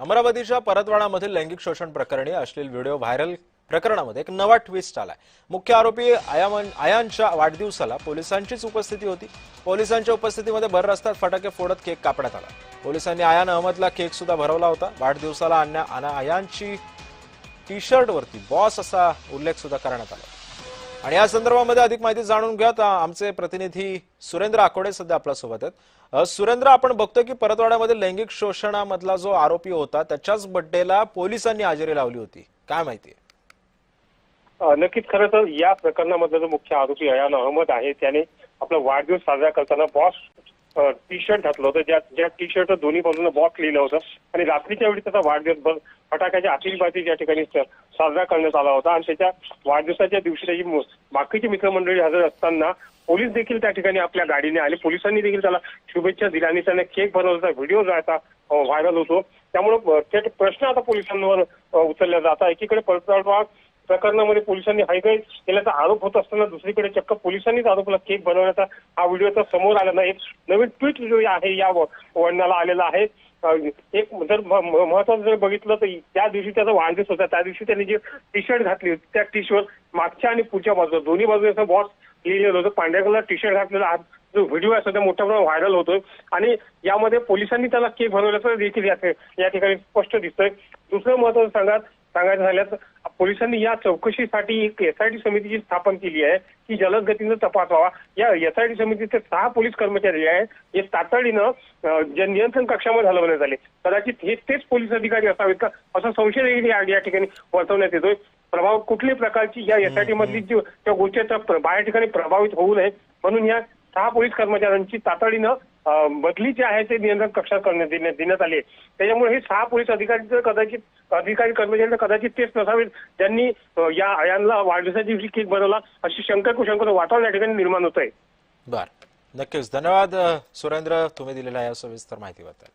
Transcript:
अमरावतीच्या परतवाडामधील लैंगिक शोषण प्रकरणी अश्लील व्हिडिओ व्हायरल प्रकरणामध्ये एक नवा ट्विस्ट आलाय। मुख्य आरोपी आयानच्या वाढदिवसाला पोलिसांचीच उपस्थिती होती। पोलिसांच्या उपस्थितीमध्ये भर रस्त्यात फटाके फोडत केक कापण्यात आला। पोलिसांनी आयान अहमदला केक सुद्धा भरवला होता। वाढदिवसाला आयानची टी शर्ट वरती बॉस असा उल्लेख सुद्धा करण्यात आला। आणि या संदर्भामध्ये अधिक माहिती जाणून घ्यात आमचे प्रतिनिधी सुरेंद्र आकोडे सध्या आपल्या सोबत आहेत। सुरेंद्र, आपण बघतो की परतवाड्यामध्ये लैंगिक शोषणामधला जो आरोपी होता त्याच्याच बर्थडेला पोलिसांनी हजेरी लावली होती, काय माहिती? नक्कीच, खरं तर या प्रकरणामधला जो मुख्य आरोपी आयान अहमद आहे त्याने आपला वाढदिवस साजरा करताना बॉस टी शर्ट घातलं होतं, ज्या टी शर्ट दोन्ही बाजूने बॉस लिहिलं होतं आणि रात्रीच्या वेळी त्याचा वाढदिवस फटाक्याच्या आतिषबाजी त्या ठिकाणी साजरा करण्यात आला होता। आणि त्याच्या वाढदिवसाच्या दिवशी त्याची बाकीची मित्रमंडळी हजर असताना पोलीस देखील त्या ठिकाणी आपल्या गाडीने आले। पोलिसांनी देखील त्याला शुभेच्छा दिल्या आणि त्याने केक बनवल्याचा व्हिडिओ जो आता व्हायरल होतो। त्यामुळे प्रश्न आता पोलिसांवर उचलला जात आहे। एकीकडे परतवाडा प्रकरणामध्ये पोलिसांनी हयगय केल्याचा आरोप होत असताना दुसरीकडे चक्क पोलिसांनीच आरोपीला केक बनवण्याचा हा व्हिडिओ समोर आलेला एक नवीन ट्विट जो आहे या वळणाला आलेला आहे। एक जर महत्वाचं जर बघितलं तर त्या दिवशी त्याचा वाढदिवस होता, त्या दिवशी त्यांनी जी टी शर्ट घातली होती त्या टी शर्ट मागच्या आणि पुढच्या बाजूला दोन्ही बाजूला बॉस लिहिलेलं होतं। पांढऱ्या कलर टी शर्ट घातलेला जो व्हिडिओ आहे सध्या मोठ्या प्रमाणात व्हायरल होतोय आणि यामध्ये पोलिसांनी त्याला केक बनवल्याचं देखील या ठिकाणी स्पष्ट दिसतंय। दुसरं महत्वाचं सांगायचं झाल्यास पोलिसांनी या चौकशीसाठी एक एसआयटी समितीची स्थापन केली आहे की जलद गतीने तपास व्हावा। या एसआयटी समितीचे 6 पोलीस कर्मचारी आहेत, हे तातडीनं नियंत्रण कक्षामध्ये हलवण्यात आले। कदाचित तेच पोलीस अधिकारी असावेत का असा संशय देखील या ठिकाणी वर्तवण्यात येतोय। कुठल्याही प्रकारची या एसआयटी मधली त्या गोष्टीचा बाहेर ठिकाणी प्रभावित होऊ नये म्हणून या 6 पोलीस कर्मचाऱ्यांची तातडीनं बदली जी आहे ते नियंत्रण कक्षात देण्यात आली। त्याच्यामुळे हे 6 पोलीस अधिकारी कर्मचारी कदाचित तेच नसावेत ज्यांनी या आयानला वाढदिवसाच्या दिवशी केक बनवला अशी कुशंकाचं वातावरण या ठिकाणी निर्माण होत आहे। बरं, नक्कीच धन्यवाद सुरेंद्र, तुम्ही दिलेल्या या सविस्तर माहितीबद्दल।